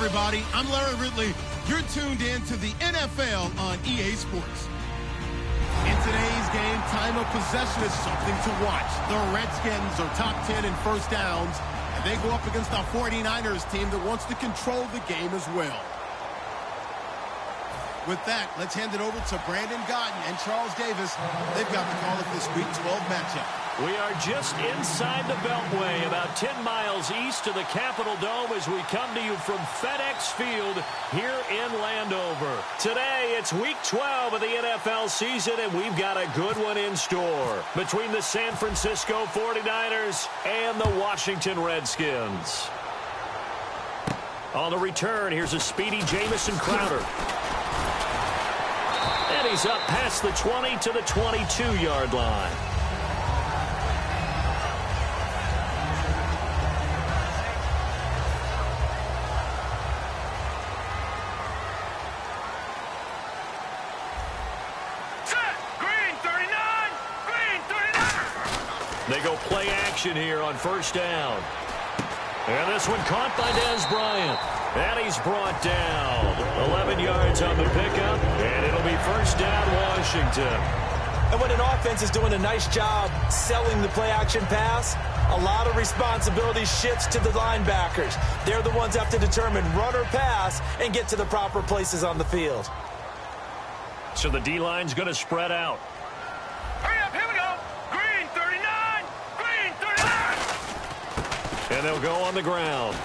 everybody. I'm Larry Ridley. You're tuned in to the NFL on EA Sports. In today's game, time of possession is something to watch. The Redskins are top 10 in first downs, and they go up against a 49ers team that wants to control the game as well. With that, let's hand it over to Brandon Gaudin and Charles Davis. They've got the call of this Week 12 matchup. We are just inside the Beltway, about 10 miles east of the Capitol Dome as we come to you from FedEx Field here in Landover. Today, it's Week 12 of the NFL season, and we've got a good one in store between the San Francisco 49ers and the Washington Redskins. On the return, here's a speedy Jamison Crowder. And he's up past the 20 to the 22-yard line. They go play action here on first down. And this one caught by Dez Bryant. And he's brought down. 11 yards on the pickup. And it'll be first down, Washington. And when an offense is doing a nice job selling the play action pass, a lot of responsibility shifts to the linebackers. They're the ones that have to determine run or pass and get to the proper places on the field. So the D-line's going to spread out. And they'll go on the ground.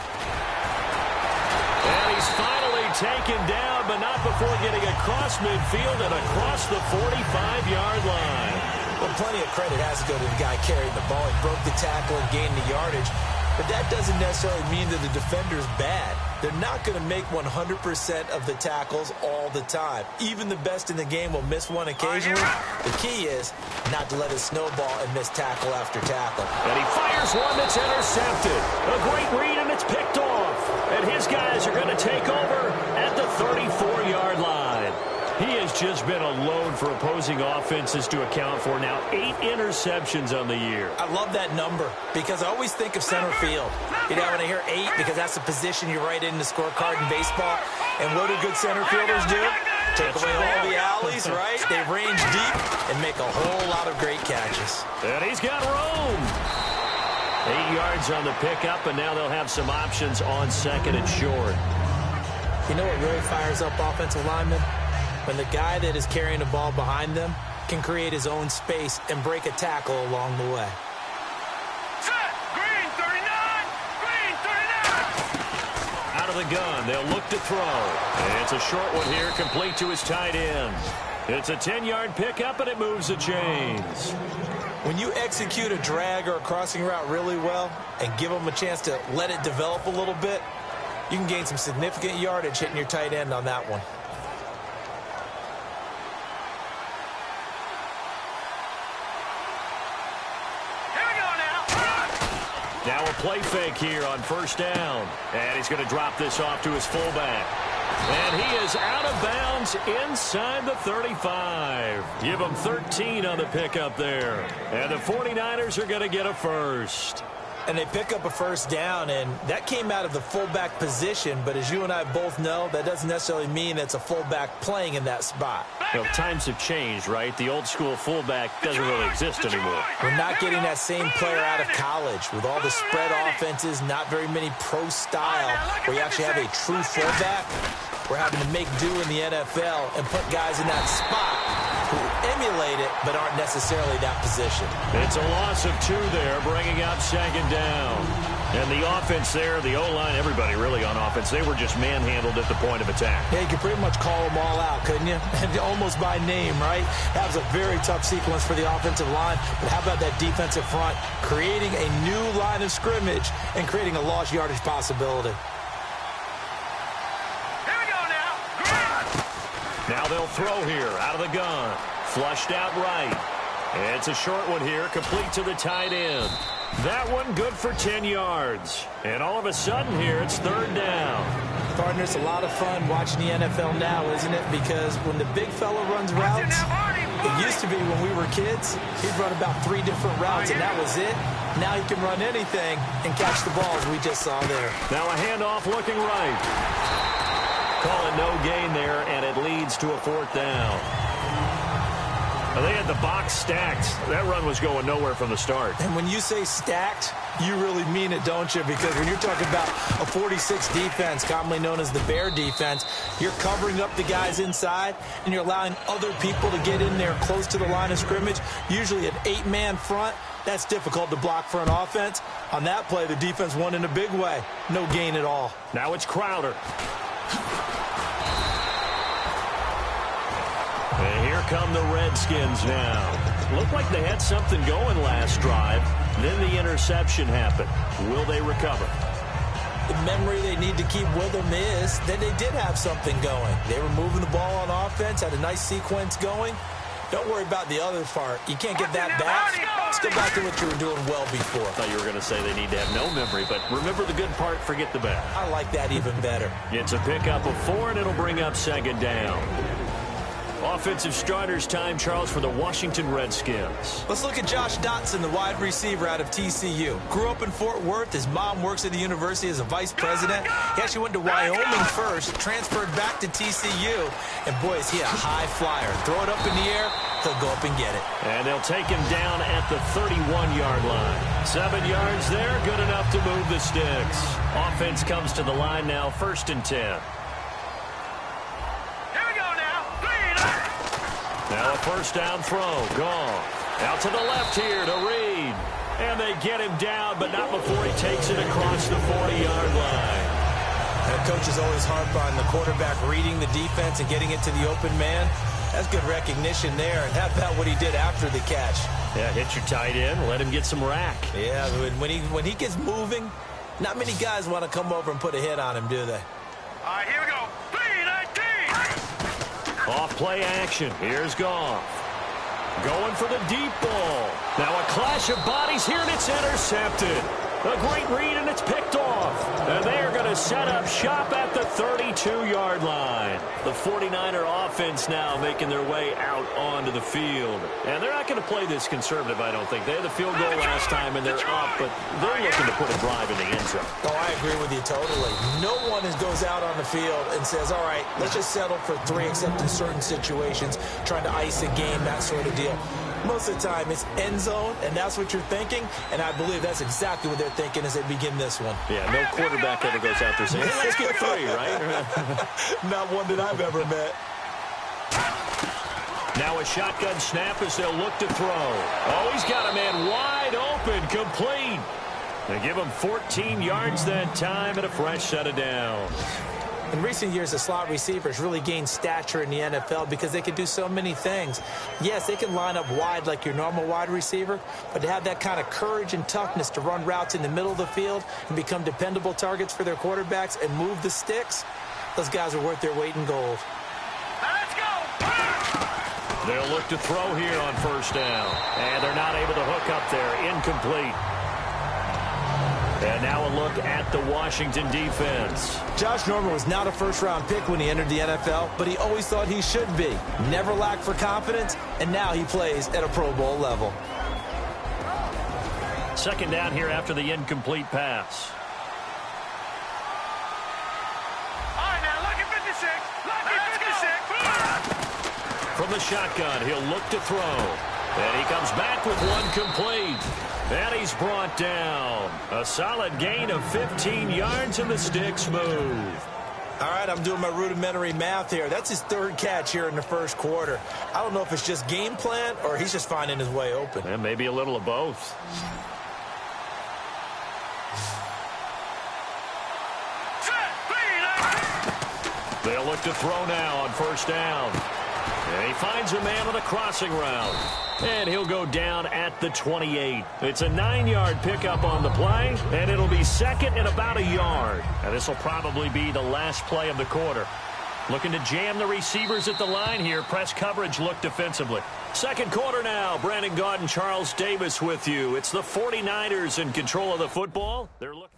And he's finally taken down, but not before getting across midfield and across the 45-yard line. Well, plenty of credit has to go to the guy carrying the ball. He broke the tackle and gained the yardage. But that doesn't necessarily mean that the defender's bad. They're not going to make 100% of the tackles all the time. Even the best in the game will miss one occasionally. The key is not to let it snowball and miss tackle after tackle. And he fires one that's intercepted. A great read, and it's picked off. And his guys are going to take over at the 34-yard line. He has just been a load for opposing offenses to account for now. 8 interceptions on the year. I love that number because I always think of center field. You know, when I hear 8, because that's the position you write in the scorecard in baseball. And what do good center fielders do? Take away all the alleys, right? They range deep and make a whole lot of great catches. And he's got room. 8 yards on the pickup, and now they'll have some options on second and short. You know what really fires up offensive linemen? When the guy that is carrying the ball behind them can create his own space and break a tackle along the way. Set! Green 39! Green 39! Out of the gun, they'll look to throw. And it's a short one here, complete to his tight end. It's a 10-yard pickup, and it moves the chains. When you execute a drag or a crossing route really well and give them a chance to let it develop a little bit, you can gain some significant yardage hitting your tight end on that one. Now a play fake here on first down. And he's going to drop this off to his fullback. And he is out of bounds inside the 35. Give him 13 on the pickup there. And the 49ers are going to get a first. And they pick up a first down, and that came out of the fullback position. But as you and I both know, that doesn't necessarily mean it's a fullback playing in that spot. Well, times have changed, right? The old school fullback doesn't really exist anymore. We're not getting that same player out of college. With all the spread offenses, not very many pro style, where you actually have a true fullback. We're having to make do in the NFL and put guys in that spot who emulate it but aren't necessarily that position. It's a loss of 2 there, bringing up second down. And the offense there, the O-line, everybody really on offense, they were just manhandled at the point of attack. Yeah, you could pretty much call them all out, couldn't you? Almost by name, right? That was a very tough sequence for the offensive line. But how about that defensive front creating a new line of scrimmage and creating a lost yardage possibility? Now they'll throw here out of the gun. Flushed out right. It's a short one here, complete to the tight end. That one good for 10 yards. And all of a sudden here, it's third down. Partner, it's a lot of fun watching the NFL now, isn't it? Because when the big fella runs routes, it used to be when we were kids, he'd run about 3 different routes, and that was it. Now he can run anything and catch the balls we just saw there. Now a handoff looking right. call it no gain there, and it leads to a 4th down. Well, they had the box stacked. That run was going nowhere from the start. And when you say stacked, you really mean it, don't you? Because when you're talking about a 46 defense, commonly known as the Bear defense, you're covering up the guys inside, and you're allowing other people to get in there close to the line of scrimmage, usually an 8-man front. That's difficult to block for an offense. On that play, the defense won in a big way. No gain at all. Now it's Crowder. And here come the Redskins now. Looked like they had something going last drive. Then the interception happened. Will they recover? The memory they need to keep with them is that they did have something going. They were moving the ball on offense, had a nice sequence going. Don't worry about the other part. You can't get that back. Let's go back to what you were doing well before. I thought you were going to say they need to have no memory, but remember the good part, forget the bad. I like that even better. It's a pickup of 4, and it'll bring up 2nd down. Offensive starters time, Charles, for the Washington Redskins. Let's look at Josh Dotson, the wide receiver out of TCU. Grew up in Fort Worth. His mom works at the university as a vice president. He actually went to Wyoming first, transferred back to TCU, and boy, is he a high flyer. Throw it up in the air, he'll go up and get it. And they'll take him down at the 31-yard line. 7 yards there, good enough to move the sticks. Offense comes to the line now, 1st and 10. Now a 1st down throw. Gone. Out to the left here to Reed. And they get him down, but not before he takes it across the 40-yard line. And coaches always harp on the quarterback reading the defense and getting it to the open man. That's good recognition there. And how about what he did after the catch? Yeah, hit your tight end. Let him get some rack. Yeah, when he gets moving, not many guys want to come over and put a hit on him, do they? All right, here we go. 3-19. Off play action. Here's Goff. Going for the deep ball. Now a clash of bodies here, and it's intercepted. A great read, and it's picked off. And they're going to set up shop at the 32-yard line. The 49er offense now making their way out onto the field. And they're not going to play this conservative, I don't think. They had the field goal last time, and they're up, but they're looking to put a drive in the end zone. Oh, I agree with you totally. No one goes out on the field and says, all right, let's just settle for 3, except in certain situations, trying to ice a game, that sort of deal. Most of the time, it's end zone, and that's what you're thinking, and I believe that's exactly what they're thinking as they begin this one. Yeah, no quarterback ever goes out there saying, hey, let's get 3, right? Not one that I've ever met. Now a shotgun snap as they'll look to throw. Oh, he's got a man wide open, complete. They give him 14 yards that time and a fresh set of downs. In recent years, the slot receivers really gained stature in the NFL because they can do so many things. Yes, they can line up wide like your normal wide receiver, but to have that kind of courage and toughness to run routes in the middle of the field and become dependable targets for their quarterbacks and move the sticks, those guys are worth their weight in gold. Let's go. They'll look to throw here on 1st down, and they're not able to hook up there. Incomplete. And now a look at the Washington defense. Josh Norman was not a first-round pick when he entered the NFL, but he always thought he should be. Never lacked for confidence, and now he plays at a Pro Bowl level. 2nd down here after the incomplete pass. All right, now, lucky 56. Lucky 56. From the shotgun, he'll look to throw. And he comes back with one complete. And he's brought down. A solid gain of 15 yards, and the sticks move. All right, I'm doing my rudimentary math here. That's his 3rd catch here in the 1st quarter. I don't know if it's just game plan or he's just finding his way open. And maybe a little of both. They'll look to throw now on 1st down. And he finds a man on a crossing route. And he'll go down at the 28. It's a 9-yard pickup on the play, and it'll be 2nd and about a yard. And this will probably be the last play of the quarter. Looking to jam the receivers at the line here. Press coverage look defensively. 2nd quarter now. Brandon Gaudin and Charles Davis with you. It's the 49ers in control of the football. They're looking.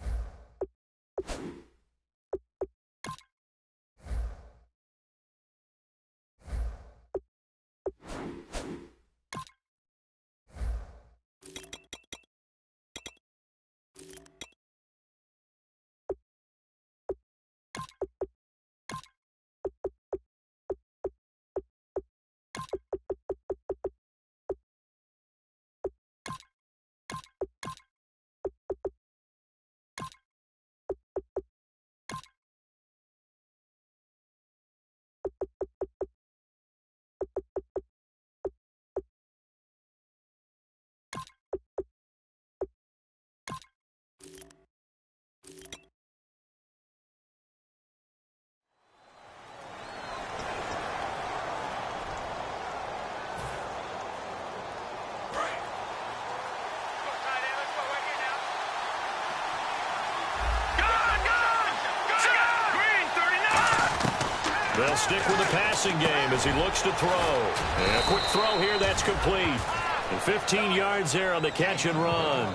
stick with the passing game as he looks to throw. And a quick throw here that's complete. And 15 yards there on the catch and run.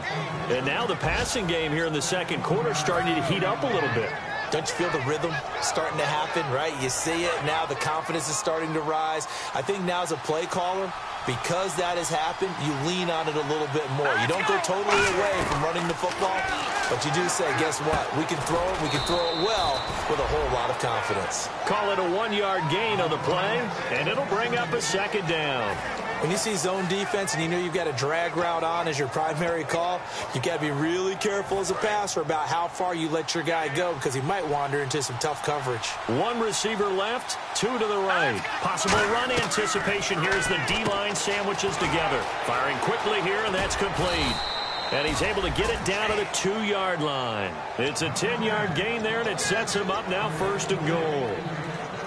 And now the passing game here in the second quarter starting to heat up a little bit. Don't you feel the rhythm starting to happen, right? You see it. Now the confidence is starting to rise. I think now as a play caller, because that has happened, you lean on it a little bit more. You don't go totally away from running the football, but you do say, guess what? We can throw it. We can throw it well with a whole lot of confidence. Call it a 1-yard gain on the play, and it'll bring up a second down. When you see zone defense and you know you've got a drag route on as your primary call, you've got to be really careful as a passer about how far you let your guy go because he might wander into some tough coverage. One receiver left, two to the right. Possible run anticipation here as the D-line sandwiches together. Firing quickly here, and that's complete. And he's able to get it down to the 2-yard line. It's a 10-yard gain there, and it sets him up now 1st and goal.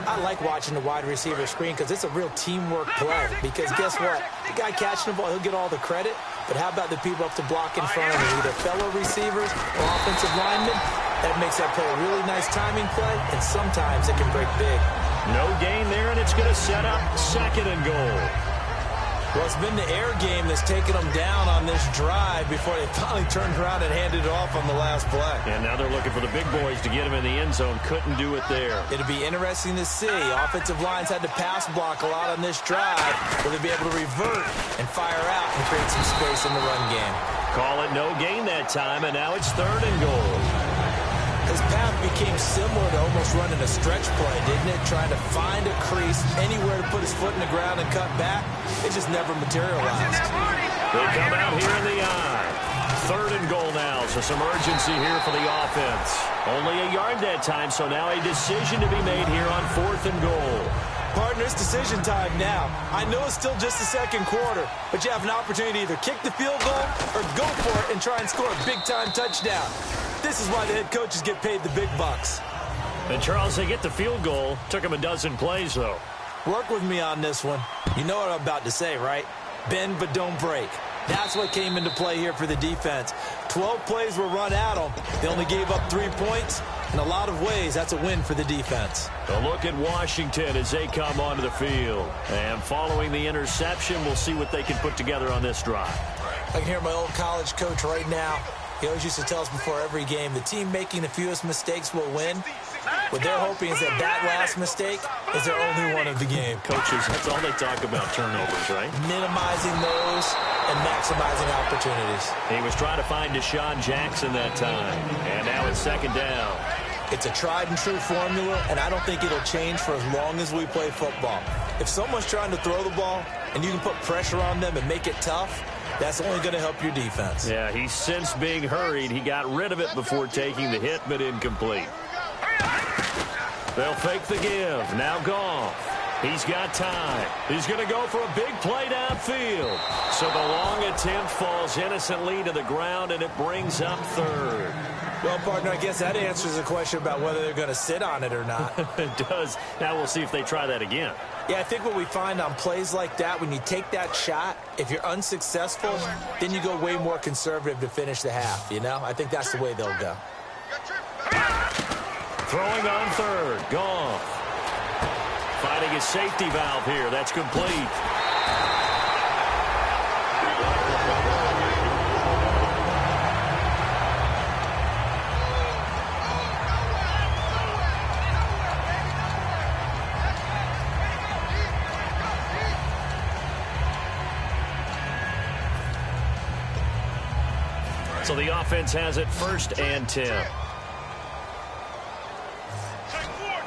I like watching the wide receiver screen because it's a real teamwork play. Because guess what? The guy catching the ball, he'll get all the credit. But how about the people up to block in front of him, either fellow receivers or offensive linemen? That makes that play a really nice timing play, and sometimes it can break big. No gain there, and it's going to set up 2nd and goal. Well, it's been the air game that's taken them down on this drive before they finally turned around and handed it off on the last play. And now they're looking for the big boys to get him in the end zone. Couldn't do it there. It'll be interesting to see. Offensive lines had to pass block a lot on this drive. Will they be able to revert and fire out and create some space in the run game? Call it no gain that time, and now it's 3rd and goal. His path became similar to almost running a stretch play, didn't it? Trying to find a crease, anywhere to put his foot in the ground and cut back. It just never materialized. They come out here in the eye. 3rd and goal now, so some urgency here for the offense. Only a yard that time, so now a decision to be made here on 4th and goal. Partner, it's decision time now. I know it's still just the second quarter, but you have an opportunity to either kick the field goal or go for it and try and score a big-time touchdown. This is why the head coaches get paid the big bucks. And, Charles, they get the field goal. Took them a dozen plays, though. Work with me on this one. You know what I'm about to say, right? Bend but don't break. That's what came into play here for the defense. 12 plays were run at them. They only gave up 3 points. In a lot of ways, that's a win for the defense. A look at Washington as they come onto the field. And following the interception, we'll see what they can put together on this drive. I can hear my old college coach right now. He always used to tell us before every game, the team making the fewest mistakes will win. What they're hoping is that last mistake is their only one of the game. Coaches, that's all they talk about, turnovers, right? Minimizing those and maximizing opportunities. He was trying to find Deshaun Jackson that time. And now it's 2nd down. It's a tried and true formula, and I don't think it'll change for as long as we play football. If someone's trying to throw the ball and you can put pressure on them and make it tough, that's only going to help your defense. Yeah, he's since being hurried. He got rid of it before taking the hit, but incomplete. They'll fake the give. Now Goff. He's got time. He's going to go for a big play downfield. So the long attempt falls innocently to the ground, and it brings up 3rd. Well, partner, I guess that answers the question about whether they're going to sit on it or not. It does. Now we'll see if they try that again. Yeah, I think what we find on plays like that, when you take that shot, if you're unsuccessful, then you go way more conservative to finish the half, you know? I think that's the way they'll go. Throwing on 3rd. Goff. Finding his safety valve here. That's complete. So the offense has it 1st and 10. Check 4.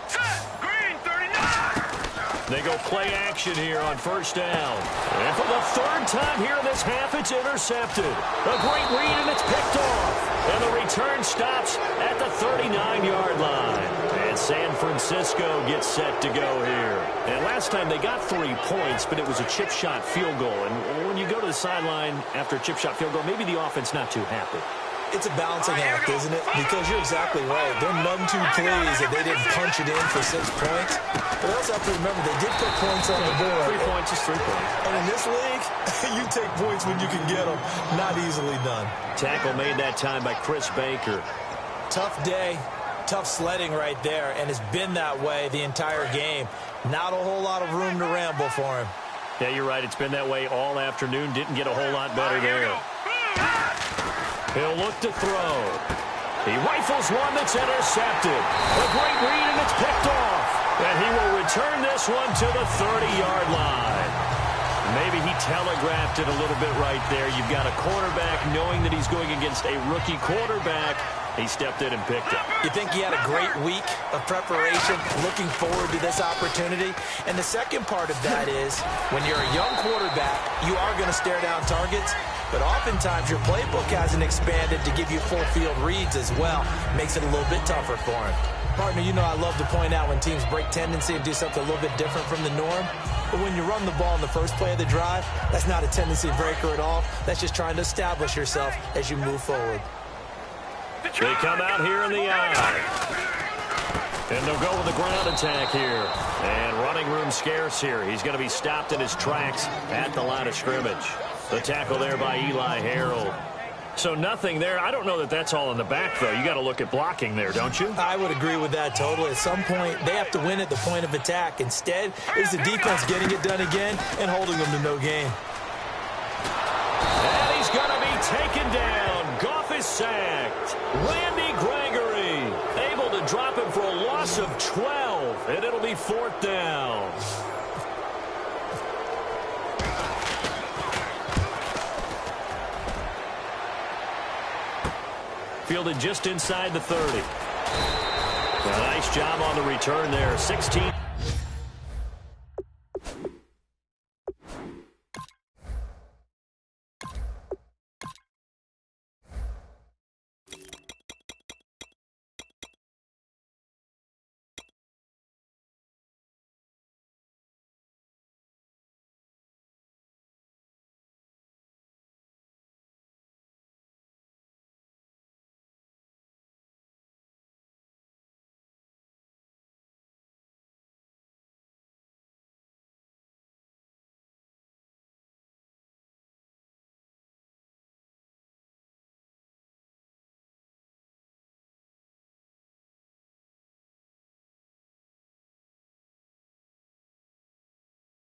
Set. Green, 39. They go play action here on 1st down. And for the 3rd time here in this half, it's intercepted. A great read, and it's picked off. And the return stops at the 39-yard line. And San Francisco gets set to go here. And last time they got 3 points, but it was a chip shot field goal. And when you go to the sideline after a chip shot field goal, maybe the offense not too happy. It's a balancing act, isn't it? Because you're exactly right. They're none too pleased that they didn't punch it in for 6 points. But also have to remember, they did put points on the board. 3 points is 3 points. And in this league, you take points when you can get them. Not easily done. Tackle made that time by Chris Baker. Tough day, tough sledding right there, and it's been that way the entire game. Not a whole lot of room to ramble for him. Yeah, you're right. It's been that way all afternoon. Didn't get a whole lot better there. He'll look to throw. He rifles one that's intercepted. A great read, and it's picked off. And he will return this one to the 30-yard line. Maybe he telegraphed it a little bit right there. You've got a quarterback knowing that he's going against a rookie quarterback. He stepped in and picked it. You think he had a great week of preparation, looking forward to this opportunity? And the second part of that is, when you're a young quarterback, you are going to stare down targets, but oftentimes your playbook hasn't expanded to give you full field reads as well. Makes it a little bit tougher for him. Partner, you know I love to point out when teams break tendency and do something a little bit different from the norm. But when you run the ball in the first play of the drive, that's not a tendency breaker at all. That's just trying to establish yourself as you move forward. They come out here in the eye. And they'll go with the ground attack here. And running room scarce here. He's going to be stopped in his tracks at the line of scrimmage. The tackle there by Eli Harold. So nothing there. I don't know that that's all in the back, though. You got to look at blocking there, don't you? I would agree with that totally. At some point, they have to win at the point of attack. Instead, it's the defense getting it done again and holding them to no gain. And he's going to be taken down. Goff is sacked. Randy Gregory able to drop him for a loss of 12, and it'll be 4th down. Fielded just inside the 30. A nice job on the return there. 16.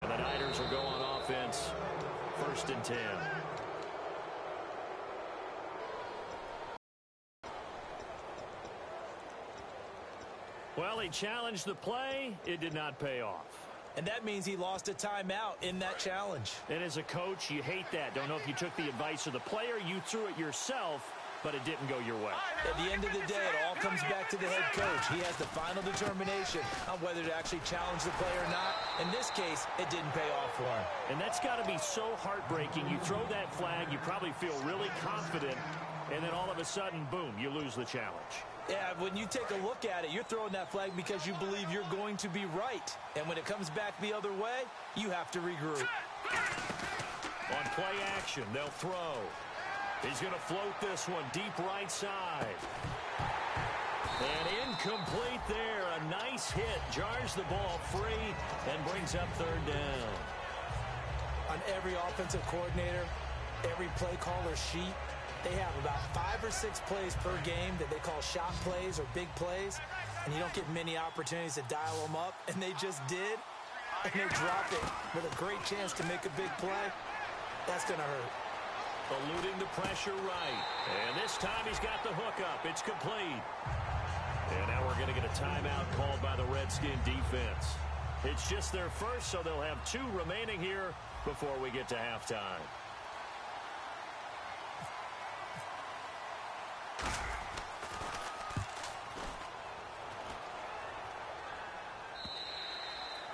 And the Niners will go on offense. 1st and 10. Well, he challenged the play. It did not pay off. And that means he lost a timeout in that challenge. And as a coach, you hate that. Don't know if you took the advice of the player. You threw it yourself, but it didn't go your way. At the end of the day, it all comes back to the head coach. He has the final determination on whether to actually challenge the play or not. In this case, it didn't pay off for him. And that's got to be so heartbreaking. You throw that flag, you probably feel really confident, and then all of a sudden, boom, you lose the challenge. Yeah, when you take a look at it, you're throwing that flag because you believe you're going to be right. And when it comes back the other way, you have to regroup. On play action, they'll throw. He's going to float this one deep right side. And incomplete there. A nice hit. Jars the ball free and brings up 3rd down. On every offensive coordinator, every play caller sheet, they have about 5 or 6 plays per game that they call shot plays or big plays. And you don't get many opportunities to dial them up. And they just did. And they dropped it with a great chance to make a big play. That's going to hurt. Eluding the pressure right. And this time he's got the hook up. It's complete. And now we're going to get a timeout called by the Redskin defense. It's just their first, so they'll have 2 remaining here before we get to halftime.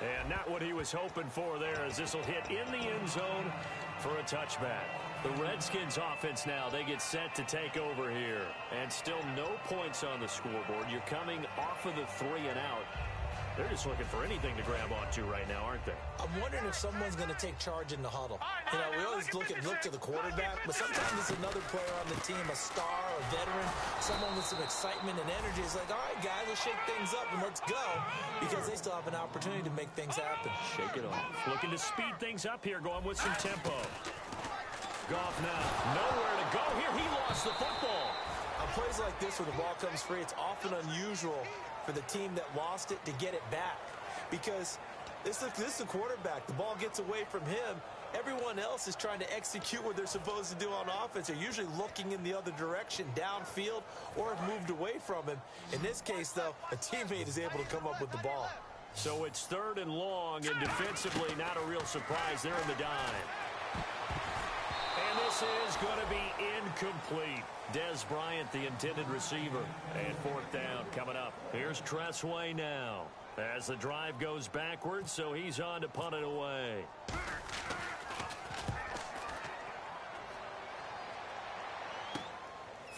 And not what he was hoping for there, as this will hit in the end zone for a touchback. The Redskins offense now, they get set to take over here. And still no points on the scoreboard. You're coming off of the 3 and out. They're just looking for anything to grab onto right now, aren't they? I'm wondering if someone's going to take charge in the huddle. You know, we always look to the quarterback, but sometimes it's another player on the team, a star, a veteran, someone with some excitement and energy. It's like, all right, guys, let's shake things up and let's go, because they still have an opportunity to make things happen. Shake it off. Looking to speed things up here, going with some tempo. Goff now, nowhere to go here. He lost the football. A plays like this where the ball comes free, it's often unusual for the team that lost it to get it back. Because this is a quarterback. The ball gets away from him. Everyone else is trying to execute what they're supposed to do on offense. They're usually looking in the other direction, downfield, or have moved away from him. In this case, though, a teammate is able to come up with the ball. So it's 3rd and long, and defensively not a real surprise. They're in the dime. And this is going to be incomplete. Dez Bryant, the intended receiver. And 4th down coming up. Here's Tressway now as the drive goes backwards, so he's on to punt it away.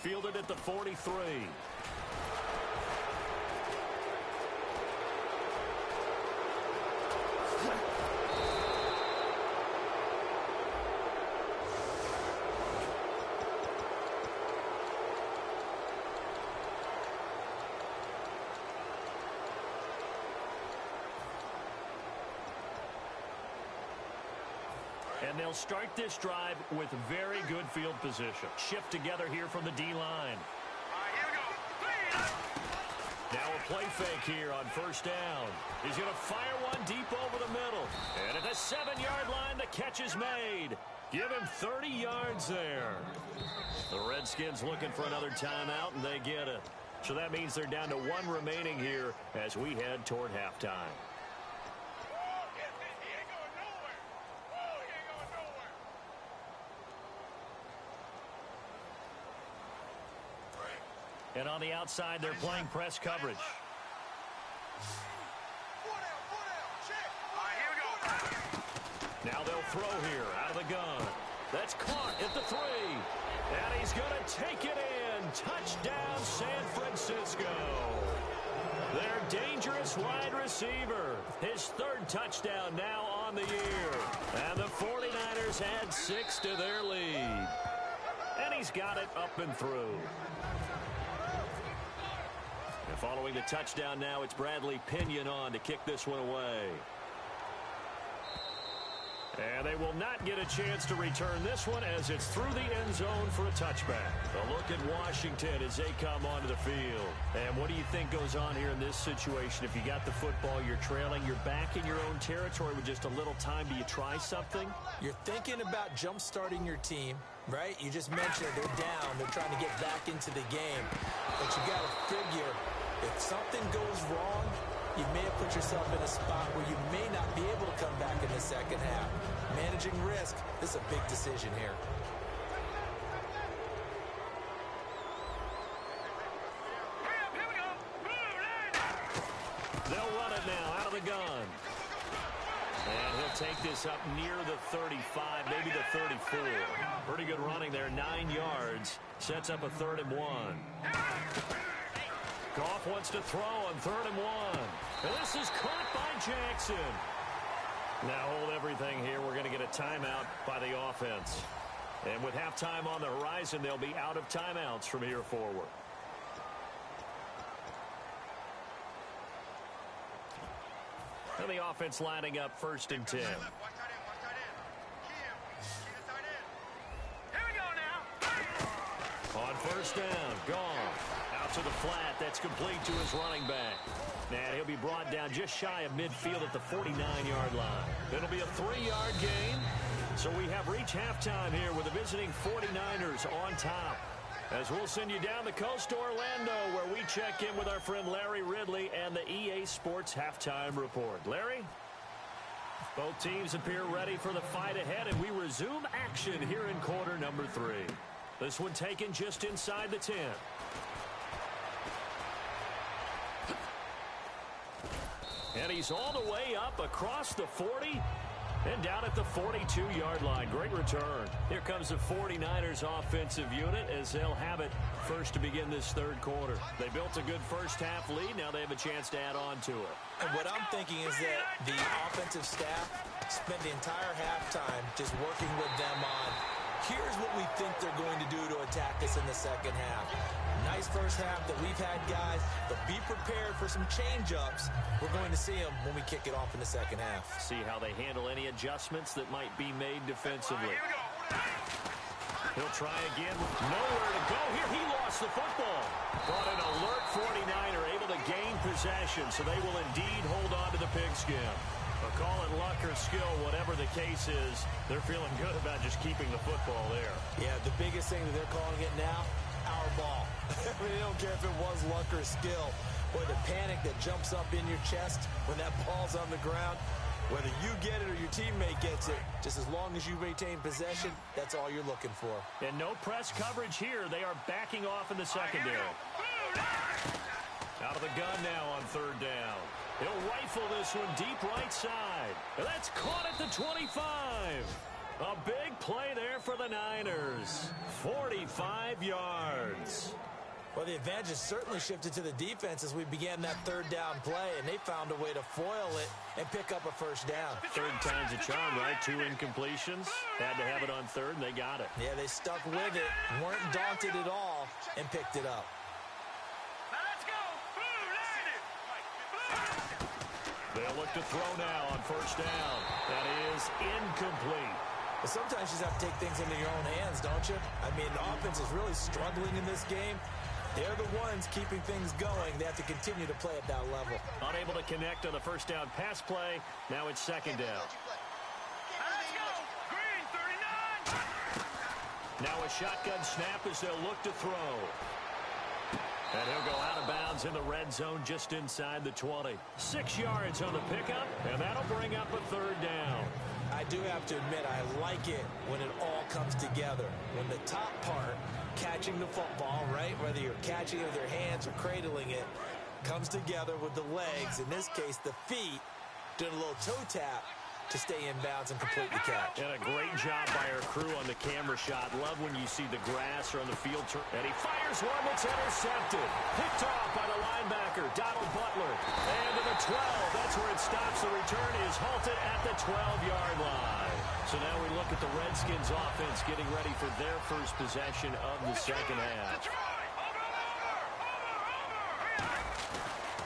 Fielded at the 43. And they'll start this drive with very good field position. Shift together here from the D-line. Here we go. Now a play fake here on 1st down. He's going to fire one deep over the middle. And at the 7-yard line, the catch is made. Give him 30 yards there. The Redskins looking for another timeout, and they get it. So that means they're down to 1 remaining here as we head toward halftime. And on the outside, they're playing press coverage. Now they'll throw here out of the gun. That's caught at the 3. And he's going to take it in. Touchdown, San Francisco. Their dangerous wide receiver. His 3rd touchdown now on the year. And the 49ers add 6 to their lead. And he's got it up and through. And following the touchdown now, it's Bradley Pinion on to kick this one away. And they will not get a chance to return this one as it's through the end zone for a touchback. A look at Washington as they come onto the field. And what do you think goes on here in this situation? If you got the football, you're trailing, you're back in your own territory with just a little time. Do you try something? You're thinking about jump-starting your team, right? You just mentioned they're down. They're trying to get back into the game. But you got to figure if something goes wrong, you may have put yourself in a spot where you may not be able to come back in the second half. Managing risk, this is a big decision here. They'll run it now out of the gun. And he'll take this up near the 35, maybe the 34. Pretty good running there, 9 yards. Sets up a 3rd and 1. Goff wants to throw on 3rd and 1. And this is caught by Jackson. Now hold everything here. We're going to get a timeout by the offense. And with halftime on the horizon, they'll be out of timeouts from here forward. And the offense lining up 1st and 10. Here we go now. On 1st down, Goff. Out to the flat. That's complete to his running back. And he'll be brought down just shy of midfield at the 49-yard line. It'll be a 3-yard gain. So we have reached halftime here with the visiting 49ers on top. As we'll send you down the coast to Orlando, where we check in with our friend Larry Ridley and the EA Sports Halftime Report. Larry? Both teams appear ready for the fight ahead, and we resume action here in quarter number 3. This one taken just inside the 10. And he's all the way up across the 40 and down at the 42-yard line. Great return. Here comes the 49ers offensive unit as they'll have it first to begin this 3rd quarter. They built a good first-half lead. Now they have a chance to add on to it. And what I'm thinking is that the offensive staff spent the entire halftime just working with them on, here's what we think they're going to do to attack us in the second half. Nice first half that we've had, guys, but be prepared for some change-ups. We're going to see them when we kick it off in the second half. See how they handle any adjustments that might be made defensively. Here we go. He'll try again. Nowhere to go here. He lost the football. But an alert 49er able to gain possession, so they will indeed hold on to the pigskin. But call it luck or skill, whatever the case is, they're feeling good about just keeping the football there. Yeah, the biggest thing that they're calling it now, our ball. I mean, they don't care if it was luck or skill. Boy, the panic that jumps up in your chest when that ball's on the ground, whether you get it or your teammate gets it, just as long as you maintain possession, that's all you're looking for. And no press coverage here. They are backing off in the secondary. Out of the gun now on third down. He'll rifle this one deep right side. And that's caught at the 25. A big play there for the Niners. 45 yards. Well, the advantage has certainly shifted to the defense as we began that third down play, and they found a way to foil it and pick up a first down. Third time's a charm, right? 2 incompletions. Had to have it on third, and they got it. Yeah, they stuck with it, weren't daunted at all, and picked it up. Now let's go. They'll look to throw now on first down. That is incomplete. But sometimes you just have to take things into your own hands, don't you? I mean, the offense is really struggling in this game. They're the ones keeping things going. They have to continue to play at that level. Unable to connect on the first down pass play. Now it's second down. Let's go. Green 39. Now a shotgun snap as they'll look to throw. And he'll go out of bounds in the red zone just inside the 20. 6 yards on the pickup, and that'll bring up a third down. I do have to admit, I like it when it all comes together. When the top part, catching the football, right, whether you're catching it with your hands or cradling it, comes together with the legs, in this case the feet, doing a little toe tap to stay in bounds and complete the catch. And a great job by our crew on the camera shot. Love when you see the grass or on the field. And he fires one that's intercepted. Picked off by the linebacker, Donald Butler. And to the 12. That's where it stops. The return is halted at the 12-yard line. So now we look at the Redskins offense getting ready for their first possession of the second half.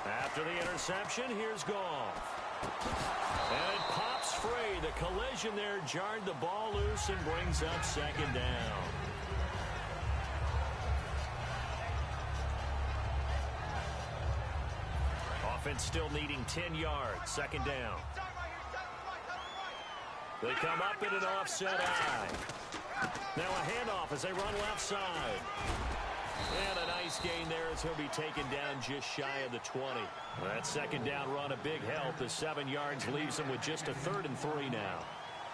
After the interception, here's Goff. And it pops free. The collision there jarred the ball loose and brings up second down. Offense still needing 10 yards. Second down. They come up in an offset eye. Now a handoff as they run left side. And a nice gain there as he'll be taken down just shy of the 20. That second down run a big help. The 7 yards leaves him with just a 3rd and 3 now.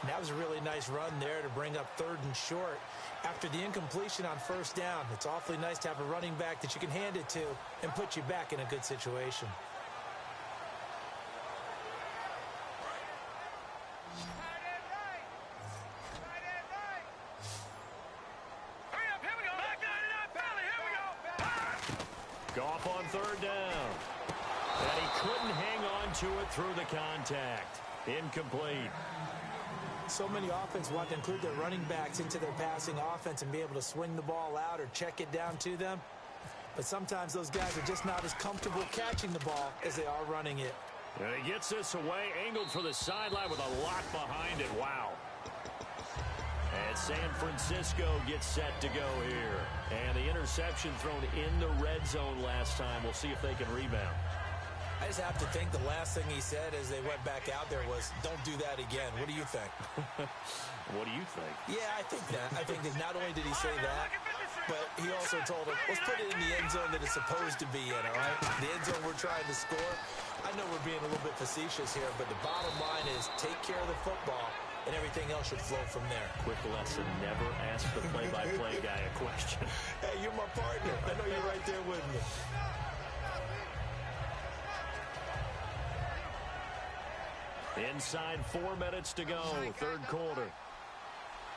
And that was a really nice run there to bring up 3rd and short. After the incompletion on first down, it's awfully nice to have a running back that you can hand it to and put you back in a good situation. Goff on third down. And he couldn't hang on to it through the contact. Incomplete. So many offenses want to include their running backs into their passing offense and be able to swing the ball out or check it down to them. But sometimes those guys are just not as comfortable catching the ball as they are running it. And he gets this away, angled for the sideline with a lock behind it. Wow. And San Francisco gets set to go here. And the interception thrown in the red zone last time. We'll see if they can rebound. I just have to think the last thing he said as they went back out there was, don't do that again. What do you think? What do you think? Yeah, I think that. I think that not only did he say that, but he also told him, let's put it in the end zone that it's supposed to be in, all right? The end zone we're trying to score. I know we're being a little bit facetious here, but the bottom line is take care of the football, and everything else should flow from there. Quick lesson, never ask the play-by-play guy a question. Hey, you're my partner. I know you're right there with me. Inside 4 minutes to go, third quarter.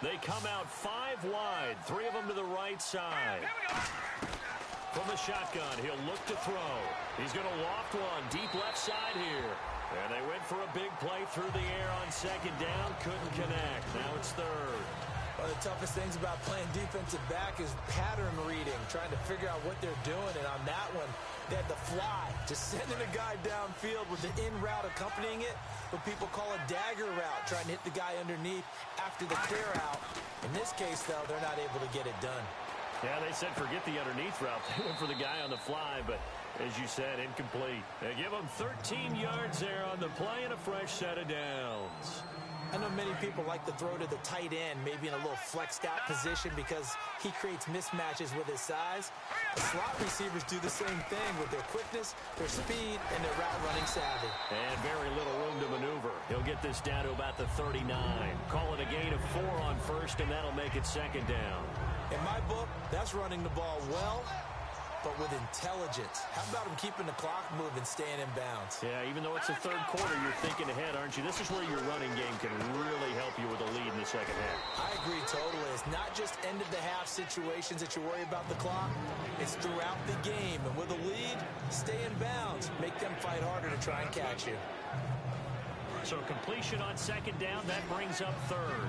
They come out 5 wide, 3 of them to the right side. From the shotgun, he'll look to throw. He's going to loft one deep left side here. And they went for a big play through the air on second down. Couldn't connect. Now it's third. One of the toughest things about playing defensive back is pattern reading, trying to figure out what they're doing. And on that one, They had the fly, just sending a guy downfield with the in route accompanying it, what people call a dagger route, trying to hit the guy underneath after the clear out. In this case, though, they're not able to get it done. Yeah, they said forget the underneath route. They went for the guy on the fly, but as you said, incomplete. They give him 13 yards there on the play and a fresh set of downs. I know many people like to throw to the tight end, maybe in a little flexed out position because he creates mismatches with his size. The slot receivers do the same thing with their quickness, their speed, and their route running savvy. And very little room to maneuver. He'll get this down to about the 39. Call it a gain of 4 on first, and that'll make it second down. In my book, that's running the ball well, but with intelligence. How about him keeping the clock moving, staying in bounds? Yeah, even though it's the third quarter, you're thinking ahead, aren't you? This is where your running game can really help you with a lead in the second half. I agree totally. It's not just end-of-the-half situations that you worry about the clock. It's throughout the game. And with a lead, stay in bounds. Make them fight harder to try and catch you. So completion on second down, that brings up third.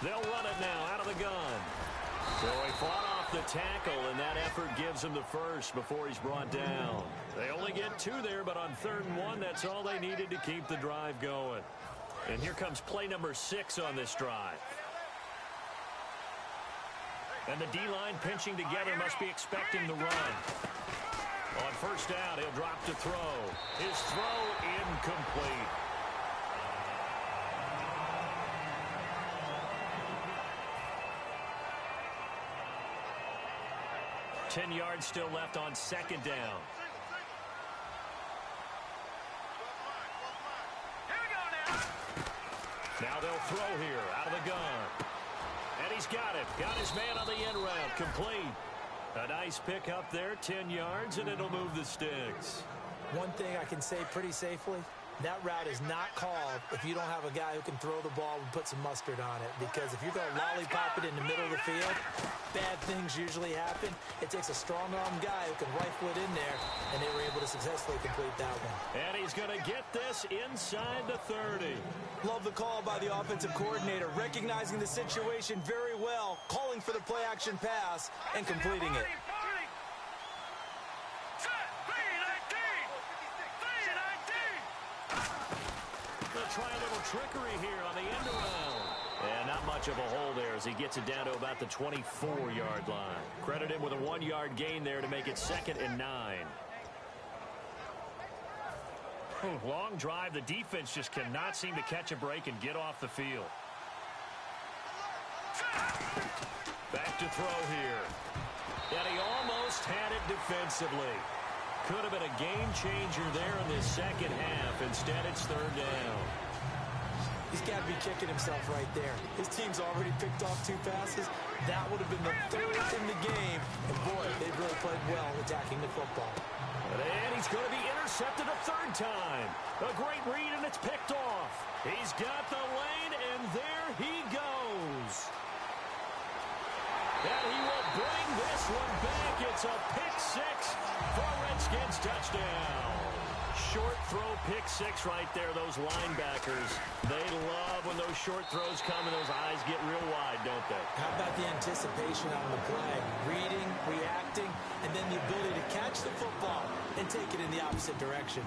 They'll run it now out of the gun. So he fought off the tackle, and that effort gives him the first before he's brought down. They only get 2 there, but on 3rd and 1, that's all they needed to keep the drive going. And here comes play number 6 on this drive. And the D-line pinching together must be expecting the run. On first down, he'll drop to throw. His throw incomplete. 10 yards still left on second down. Here we go now. Now they'll throw here out of the gun. And he's got it. Got his man on the end route. Complete. A nice pick up there, 10 yards, and it'll move the sticks. One thing I can say pretty safely, that route is not called if you don't have a guy who can throw the ball and put some mustard on it. Because if you're going to lollipop it in the middle of the field, bad things usually happen. It takes a strong-arm guy who can rifle it in there, and they were able to successfully complete that one. And he's going to get this inside the 30. Love the call by the offensive coordinator, recognizing the situation very well, calling for the play-action pass, and completing it. They'll try a little trickery here on the end around. And not much of a hole there as he gets it down to about the 24-yard line. Credit him with a 1-yard gain there to make it 2nd and 9. Long drive. The defense just cannot seem to catch a break and get off the field. Back to throw here. And he almost had it defensively. Could have been a game changer there in this second half. Instead, it's 3rd down. He's got to be kicking himself right there. His team's already picked off 2 passes. That would have been the 3rd in the game. And boy, they've really played well attacking the football. And he's going to be intercepted a 3rd time. A great read, and it's picked off. He's got the lane, and there he goes. And he will bring this one back. It's a pick 6 for a Redskins touchdown. Short throw pick 6 right there. Those linebackers, they love when those short throws come and those eyes get real wide, don't they? How about the anticipation on the play? Reading, reacting, and then the ability to catch the football and take it in the opposite direction.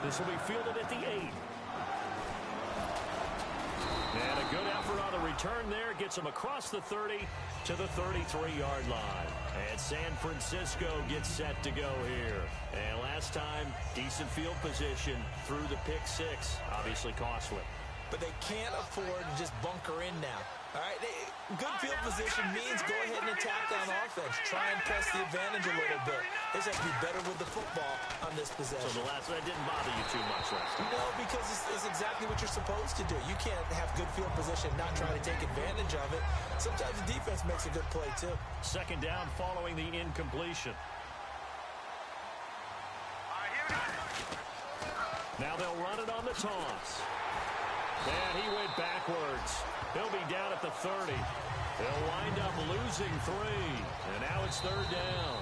This will be fielded at the 8. And a good effort on the return there. Gets him across the 30 to the 33-yard line. And San Francisco gets set to go here. And last time, decent field position through the pick 6. Obviously costly. But they can't afford to just bunker in now. All right, good field position means go ahead and attack on offense. Try and press the advantage a little bit. They just have to be better with the football on this possession. So the last one didn't bother you too much last time? No, because it's exactly what you're supposed to do. You can't have good field position and not try to take advantage of it. Sometimes the defense makes a good play, too. 2nd down following the incompletion. Now they'll run it on the toss. And he went backwards. He'll be down at the 30. They'll wind up losing 3. And now it's 3rd down.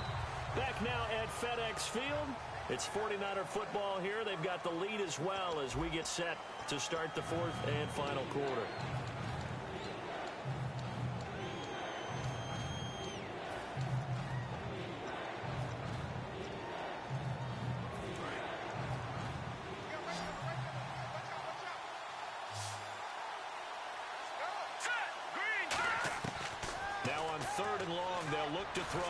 Back now at FedEx Field. It's 49er football here. They've got the lead as well as we get set to start the fourth and final quarter. Now on 3rd and long, they'll look to throw.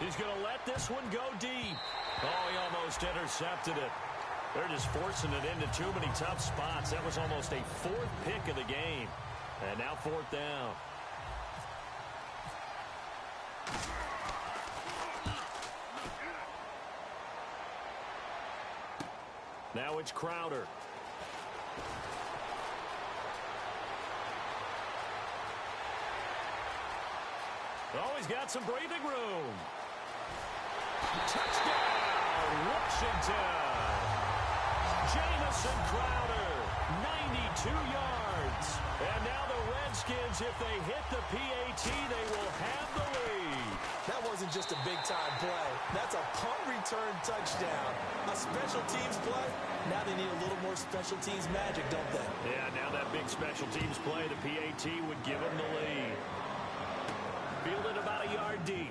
He's going to let this one go deep. Oh, he almost intercepted it. They're just forcing it into too many tough spots. That was almost a 4th pick of the game. And now 4th down. Now it's Crowder. Oh, he's got some breathing room. Touchdown, Washington. Jamison Crowder, 92 yards. And now the Redskins, if they hit the PAT, they will have the lead. That wasn't just a big-time play. That's a punt return touchdown. A special teams play. Now they need a little more special teams magic, don't they? Yeah, now that big special teams play, the PAT would give them the lead. Fielded about a yard deep.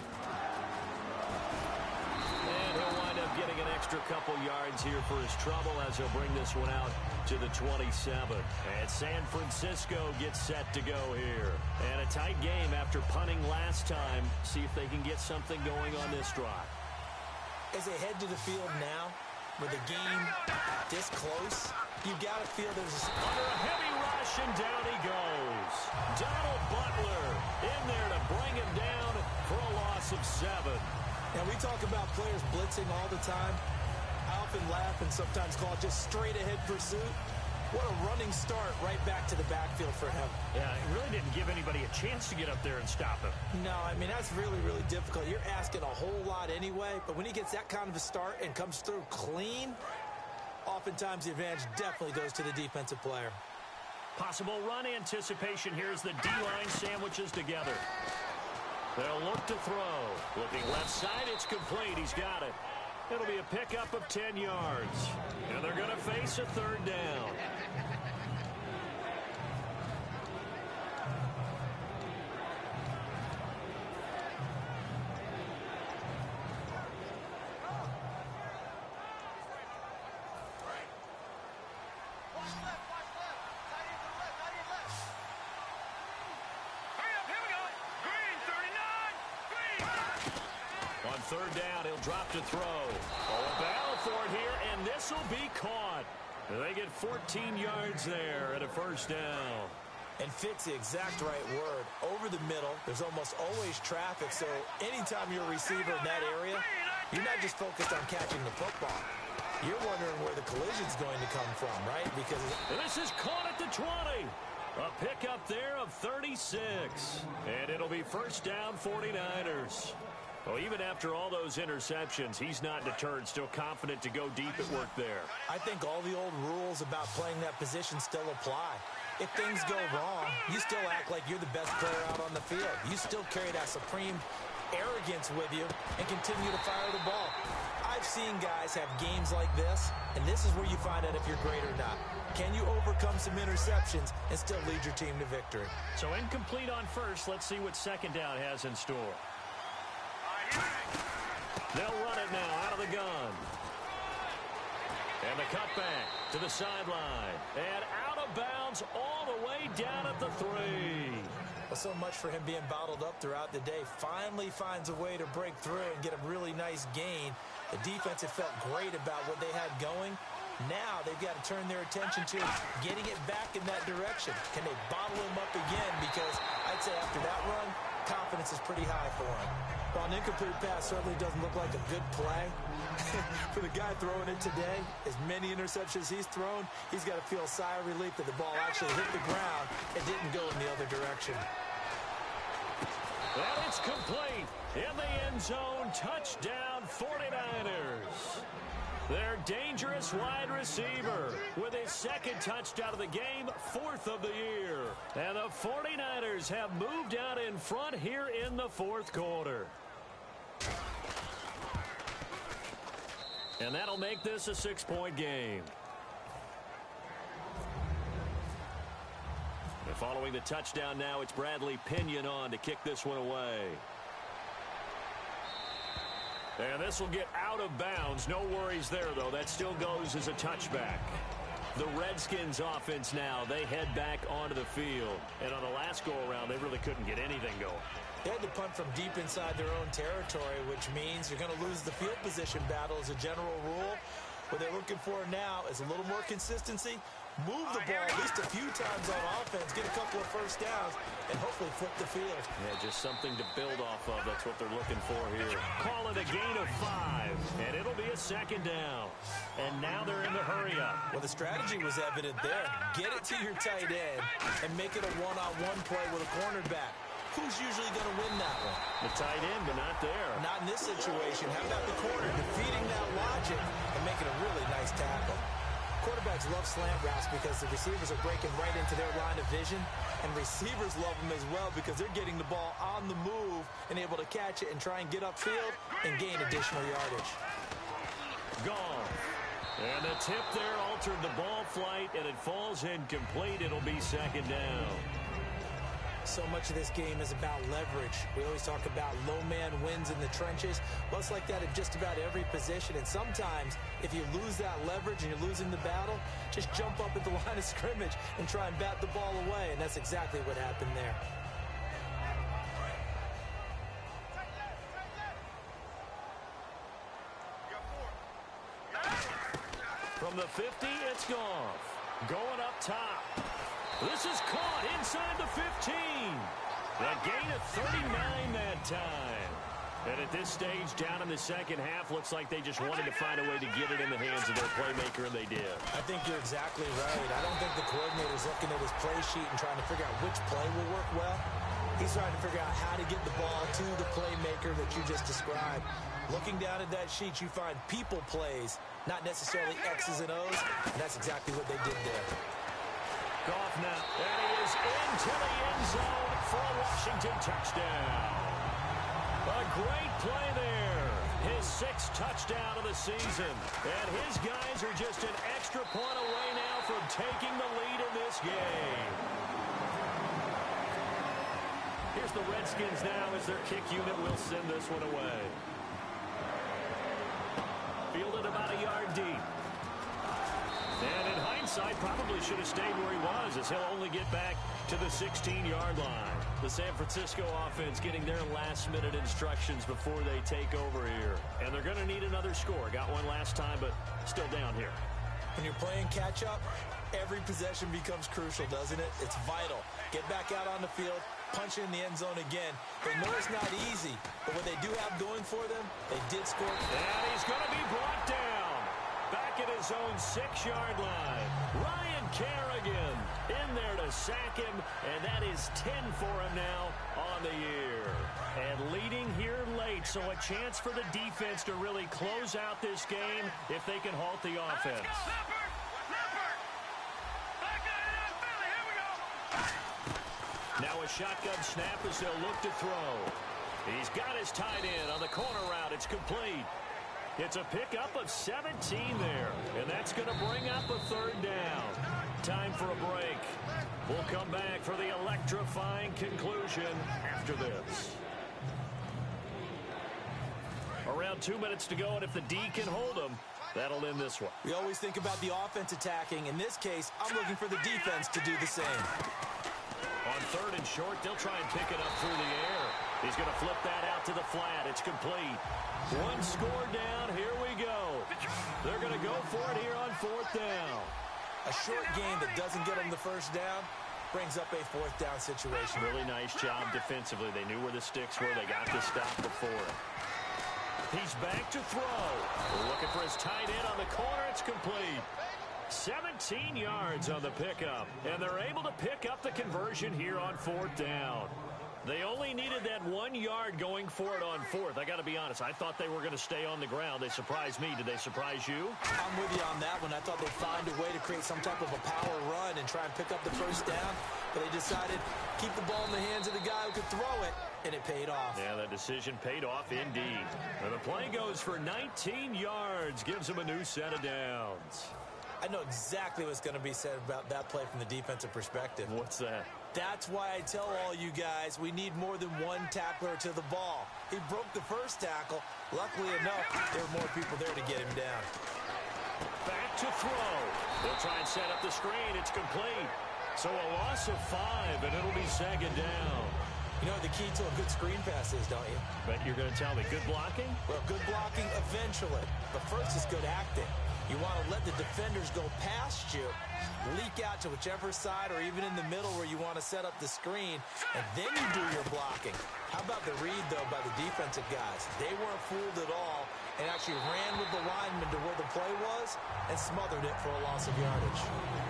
And he'll wind up getting an extra couple yards here for his trouble as he'll bring this one out to the 27. And San Francisco gets set to go here. And a tight game after punting last time. See if they can get something going on this drive. As they head to the field now, with the game this close, you've got to feel there's under a heavy rush, and down he goes. Donald Butler in there to bring him down for a loss of 7. Now, we talk about players blitzing all the time. I often laugh and sometimes call it just straight-ahead pursuit. What a running start right back to the backfield for him. Yeah, it really didn't give anybody a chance to get up there and stop him. No, I mean, that's really, really difficult. You're asking a whole lot anyway, but when he gets that kind of a start and comes through clean, oftentimes the advantage definitely goes to the defensive player. Possible run anticipation here as the D-line sandwiches together. They'll look to throw. Looking left side, it's complete. He's got it. It'll be a pickup of 10 yards. And they're going to face a 3rd down. On 3rd down, he'll drop to throw. Oh, a battle for it here, and this will be caught. They get 14 yards there at a 1st down. And fit's the exact right word. Over the middle, there's almost always traffic, so anytime you're a receiver in that area, you're not just focused on catching the football. You're wondering where the collision's going to come from, right? Because this is caught at the 20. A pickup there of 36. And it'll be 1st down, 49ers. Well, even after all those interceptions, he's not deterred, still confident to go deep at work there. I think all the old rules about playing that position still apply. If things go wrong, you still act like you're the best player out on the field. You still carry that supreme arrogance with you and continue to fire the ball. I've seen guys have games like this, and this is where you find out if you're great or not. Can you overcome some interceptions and still lead your team to victory? So incomplete on 1st. Let's see what 2nd down has in store. They'll run it now out of the gun. And the cutback to the sideline. And out of bounds all the way down at the 3. Well, so much for him being bottled up throughout the day. Finally finds a way to break through and get a really nice gain. The defense had felt great about what they had going. Now they've got to turn their attention to getting it back in that direction. Can they bottle him up again? Because I'd say after that run, confidence is pretty high for him. While an incomplete pass certainly doesn't look like a good play, for the guy throwing it today, as many interceptions he's thrown, he's got to feel a sigh of relief that the ball actually hit the ground and didn't go in the other direction. And it's complete. In the end zone, touchdown 49ers. Their dangerous wide receiver with his 2nd touchdown of the game, 4th of the year. And the 49ers have moved out in front here in the 4th quarter. And that'll make this a 6-point game. And following the touchdown now, it's Bradley Pinion on to kick this one away. And this will get out of bounds. No worries there, though. That still goes as a touchback. The Redskins offense now, they head back onto the field. And on the last go-around, they really couldn't get anything going. They had to punt from deep inside their own territory, which means you're going to lose the field position battle as a general rule. What they're looking for now is a little more consistency. Move the ball at least a few times on offense, get a couple of first downs, and hopefully flip the field. Yeah, just something to build off of. That's what they're looking for here. Call it a gain of 5, and it'll be a second down. And now they're in the hurry-up. Well, the strategy was evident there. Get it to your tight end and make it a one-on-one play with a cornerback. Who's usually going to win that one? The tight end, but not there. Not in this situation. How about the corner defeating that logic and making a really nice tackle? Quarterbacks love slant routes because the receivers are breaking right into their line of vision, and receivers love them as well because they're getting the ball on the move and able to catch it and try and get upfield and gain additional yardage. Gone. And the tip there altered the ball flight, and it falls incomplete. It'll be second down. So much of this game is about leverage. We always talk about low man wins in the trenches. Well, it's like that in just about every position. And sometimes, if you lose that leverage and you're losing the battle, just jump up at the line of scrimmage and try and bat the ball away. And that's exactly what happened there. From the 50, it's Goff. Going up top. This is caught inside the 15. A gain of 39 that time. And at this stage, down in the second half, looks like they just wanted to find a way to get it in the hands of their playmaker, and they did. I think you're exactly right. I don't think the coordinator's looking at his play sheet and trying to figure out which play will work well. He's trying to figure out how to get the ball to the playmaker that you just described. Looking down at that sheet, you find people plays, not necessarily X's and O's, and that's exactly what they did there. Goff now, and he is into the end zone for a Washington touchdown. A great play there. His 6th touchdown of the season. And his guys are just an extra point away now from taking the lead in this game. Here's the Redskins now as their kick unit will send this one away. Fielded about a yard deep. And in hindsight, probably should have stayed where he was, as he'll only get back to the 16-yard line. The San Francisco offense getting their last-minute instructions before they take over here. And they're going to need another score. Got one last time, but still down here. When you're playing catch-up, every possession becomes crucial, doesn't it? It's vital. Get back out on the field, punch it in the end zone again. They know it's not easy, but what they do have going for them, they did score. And he's going to be brought down. Back at his own 6-yard line. Ryan Kerrigan in there to sack him, and that is 10 for him now on the year. And leading here late, so a chance for the defense to really close out this game if they can halt the offense. Let's go, Leopard! Leopard! Back in, Billy, here we go! Now a shotgun snap as they'll look to throw. He's got his tight end on the corner route. It's complete. It's a pickup of 17 there, and that's going to bring up a 3rd down. Time for a break. We'll come back for the electrifying conclusion after this. Around 2 minutes to go, and if the D can hold them, that'll end this one. We always think about the offense attacking. In this case, I'm looking for the defense to do the same. On 3rd and short, they'll try and pick it up through the air. He's going to flip that out to the flat. It's complete. 1 score down. Here we go. They're going to go for it here on 4th down. A short game that doesn't get them the first down brings up a 4th down situation. Really nice job defensively. They knew where the sticks were. They got the stop before it. He's back to throw. They're looking for his tight end on the corner. It's complete. 17 yards on the pickup, and they're able to pick up the conversion here on 4th down. They only needed that 1 yard going for it on 4th. I got to be honest, I thought they were going to stay on the ground. They surprised me. Did they surprise you? I'm with you on that one. I thought they'd find a way to create some type of a power run and try and pick up the first down, but they decided keep the ball in the hands of the guy who could throw it, and it paid off. Yeah, that decision paid off indeed. And the play goes for 19 yards, gives them a new set of downs. I know exactly what's going to be said about that play from the defensive perspective. What's that? That's why I tell all you guys we need more than one tackler to the ball. He broke the first tackle. Luckily enough, there were more people there to get him down. Back to throw. They'll try and set up the screen. It's complete. So a loss of 5, and it'll be second down. You know what the key to a good screen pass is, don't you? Bet you're going to tell me good blocking? Well, good blocking eventually. But first is good acting. You want to let the defenders go past you, leak out to whichever side or even in the middle where you want to set up the screen, and then you do your blocking. How about the read, though, by the defensive guys? They weren't fooled at all and actually ran with the lineman to where the play was and smothered it for a loss of yardage.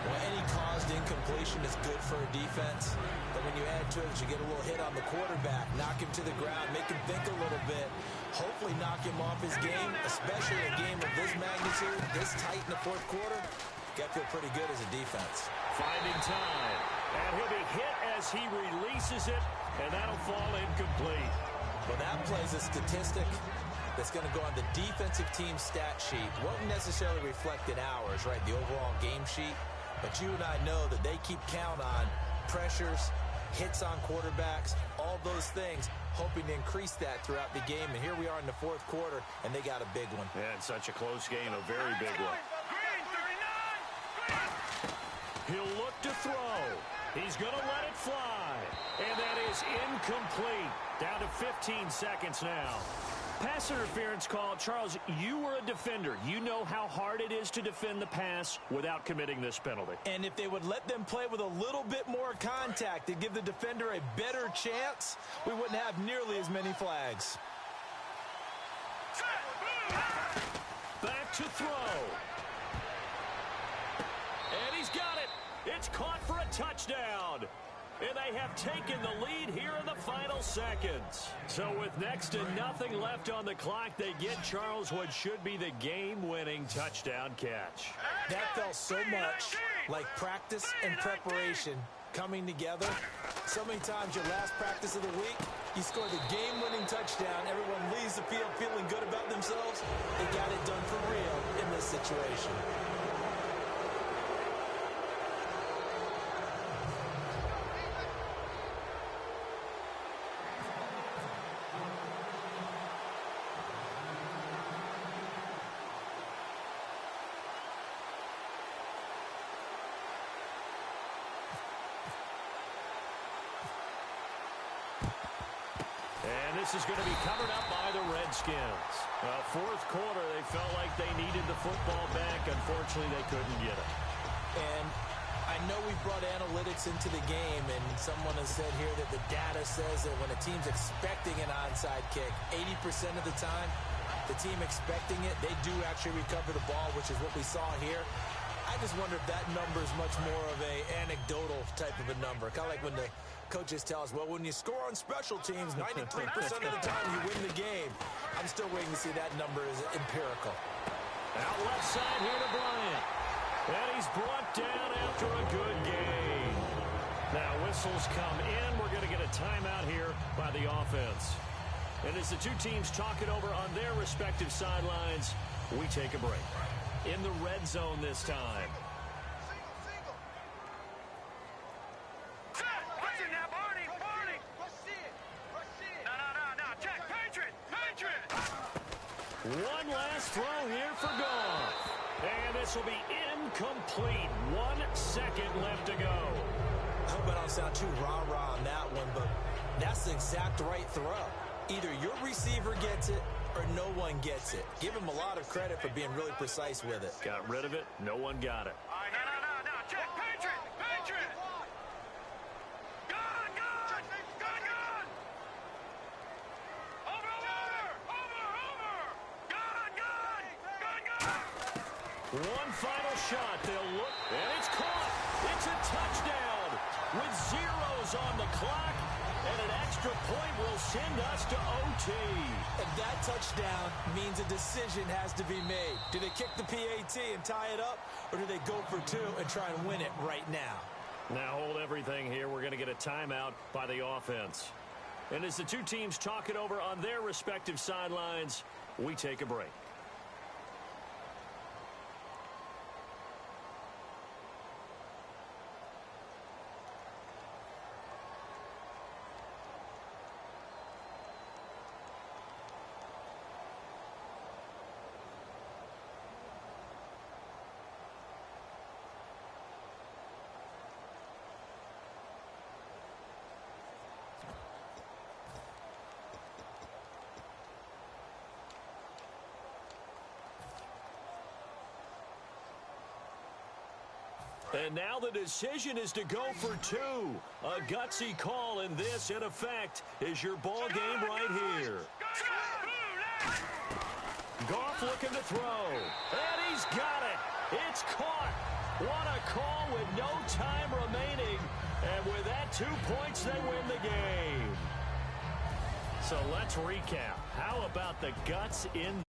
Well, any caused incompletion is good for a defense, but when you add to it, you get a little hit on the quarterback, knock him to the ground, make him think a little bit, hopefully knock him off his game, especially a game of this magnitude, this tight in the fourth quarter. Got to feel pretty good as a defense. Finding time. And he'll be hit as he releases it, and that'll fall incomplete. Well, that plays a statistic that's going to go on the defensive team stat sheet. Won't necessarily reflect in ours, right, the overall game sheet. But you and I know that they keep count on pressures, hits on quarterbacks, all those things, hoping to increase that throughout the game. And here we are in the fourth quarter, and they got a big one. Yeah, it's such a close game, a very big one. Green, 39. He'll look to throw. He's going to let it fly. And that is incomplete. Down to 15 seconds now. Pass interference call. Charles, you were a defender. You know how hard it is to defend the pass without committing this penalty. And if they would let them play with a little bit more contact and give the defender a better chance, we wouldn't have nearly as many flags. Back to throw. And he's got it. It's caught for a touchdown. And they have taken the lead here in the final seconds. So with next to nothing left on the clock, they get Charles what should be the game-winning touchdown catch. That felt so much like practice and preparation coming together. So many times your last practice of the week, you score the game-winning touchdown. Everyone leaves the field feeling good about themselves. They got it done for real in this situation. And this is going to be covered up by the Redskins. Fourth quarter, they felt like they needed the football back. Unfortunately, they couldn't get it. And I know we brought analytics into the game, and someone has said here that the data says that when a team's expecting an onside kick, 80% of the time, the team expecting it, they do actually recover the ball, which is what we saw here. I just wonder if that number is much more of a anecdotal type of a number. Kind of like when the coaches tell us, well, when you score on special teams, 93% of the time you win the game. I'm still waiting to see that number is empirical. Out left side here to Bryant. And he's brought down after a good gain. Now whistles come in. We're going to get a timeout here by the offense. And as the two teams talk it over on their respective sidelines, we take a break. In the red zone this time. Listen now, Barney. No. Check. Patriot. One last throw here for Goff. And this will be incomplete. 1 second left to go. I hope I don't sound too rah-rah on that one, but that's the exact right throw. Either your receiver gets it or no one gets it. Give him a lot of credit for being really precise with it. Got rid of it. No one got it. No. Check. Patriot. Gun. Over. Gun. One final shot. They'll look, and it's caught. It's a touchdown with zeros on the clock, and an extra point will send us to OT. And that touchdown means a decision has to be made. Do they kick the PAT and tie it up, or do they go for two and try and win it right now? Now hold everything here. We're going to get a timeout by the offense. And as the two teams talk it over on their respective sidelines, we take a break. And now the decision is to go for two. A gutsy call, and this, in effect, is your ball game right here. Goff looking to throw. And he's got it. It's caught. What a call with no time remaining. And with that 2 points, they win the game. So let's recap. How about the guts in